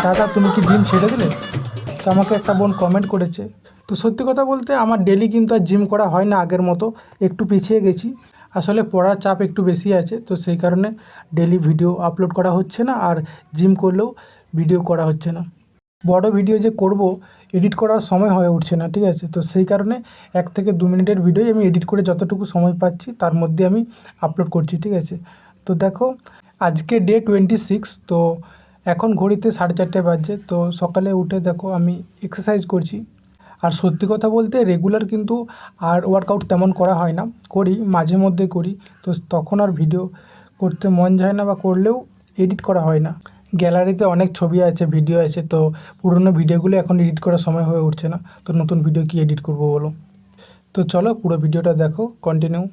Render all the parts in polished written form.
দাদা তুমি কি জিম ছেড়ে দিলে? তো আমাকে একটা বোন কমেন্ট করেছে। তো সত্যি কথা বলতে আমার ডেলি কিন্তু আর জিম করা হয় না আগের মতো, একটু পিছিয়ে গেছি। আসলে পড়ার চাপ একটু বেশি আছে, তো সেই কারণে ডেলি ভিডিও আপলোড করা হচ্ছে না, আর জিম করলেও ভিডিও করা হচ্ছে না। বড় ভিডিও যে করব, এডিট করার সময় হয়ে উঠছে না, ঠিক আছে? তো সেই কারণে 1 থেকে 2 মিনিটের ভিডিওই আমি এডিট করে যতটুকু সময় পাচ্ছি তার মধ্যে আমি আপলোড করছি, ঠিক আছে? তো দেখো আজকে ডে 26, তো এখন ঘড়িতে 4:30 বাজছে। তো সকালে উঠে দেখো আমি এক্সারসাইজ করছি। আর সত্যি কথা বলতে রেগুলার কিন্তু আর ওয়ার্কআউট তেমন করা হয় না, করি মাঝে মধ্যে করি। তো তখন আর ভিডিও করতে মন যায় না, বা করলেও এডিট করা হয় না। গ্যালারিতে অনেক ছবি আছে, ভিডিও আছে, তো পুরনো ভিডিওগুলো এখন এডিট করার সময় হয়ে উঠছে না। তো নতুন ভিডিও কি এডিট করব বলো? তো চলো পুরো ভিডিওটা দেখো, কন্টিনিউ।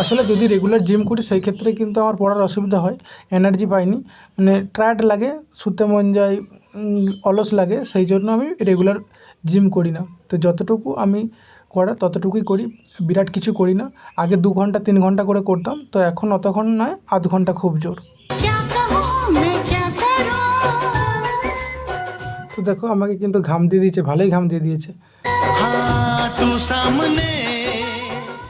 আসলে যদি রেগুলার জিম করি সেই ক্ষেত্রে কিন্তু আমার পড়ার অসুবিধা হয়, এনার্জি পাইনি, মানে টায়ার্ড লাগে, শুতে মন যায়, অলস লাগে, সেই জন্য আমি রেগুলার জিম করি না। তো যতটুকু আমি করার ততটুকুই করি, বিরাট কিছু করি না। আগে 2 ঘন্টা 3 ঘন্টা করে করতাম, তো এখন অতক্ষণ নয়, আধ ঘন্টা খুব জোর। তো দেখো আমাকে কিন্তু ঘাম দিয়ে দিয়েছে, ভালোই ঘাম দিয়ে দিয়েছে।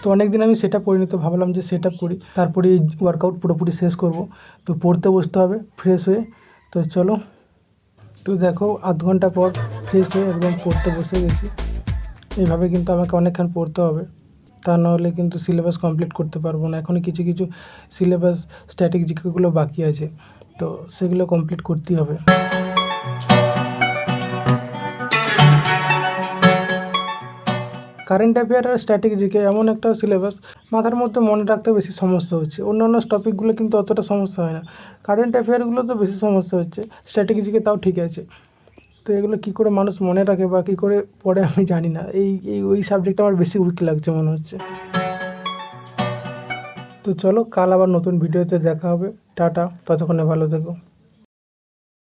তো অনেক দিন আমি সেট আপ করিনি, তো ভাবলাম যে সেট আপ করি, তারপরে এই ওয়ার্কআউট পুরোপুরি শেষ করব। তো পড়তে বসতে হবে ফ্রেশ হয়ে। তো চলো, তো দেখো আধ ঘন্টা পর ফ্রেশ হয়ে একদম পড়তে বসে গেছি। এইভাবে কিন্তু আমাকে অনেকক্ষণ পড়তে হবে, তা নাহলে কিন্তু সিলেবাস কমপ্লিট করতে পারবো না। এখনও কিছু কিছু সিলেবাস স্ট্যাটিক জিকেগুলো বাকি আছে, তো সেগুলো কমপ্লিট করতেই হবে। কারেন্ট অ্যাফেয়ার আর স্ট্যাটিক জিকে এমন একটা সিলেবাস, মাথার মধ্যে মনে রাখতে বেশি সমস্যা হচ্ছে। অন্যান্য টপিকগুলো কিন্তু অতটা সমস্যা হয় না, কারেন্ট অ্যাফেয়ারগুলো তো বেশি সমস্যা হচ্ছে। স্ট্যাটিক জিকে তাও ঠিক আছে। তো এগুলো কী করে মানুষ মনে রাখে বা কী করে পড়ে আমি জানি না। ওই সাবজেক্টটা আমার বেশি উইক লাগছে মনে হচ্ছে। তো চলো কাল আবার নতুন ভিডিওতে দেখা হবে। টাটা, ততক্ষণে ভালো থেকো।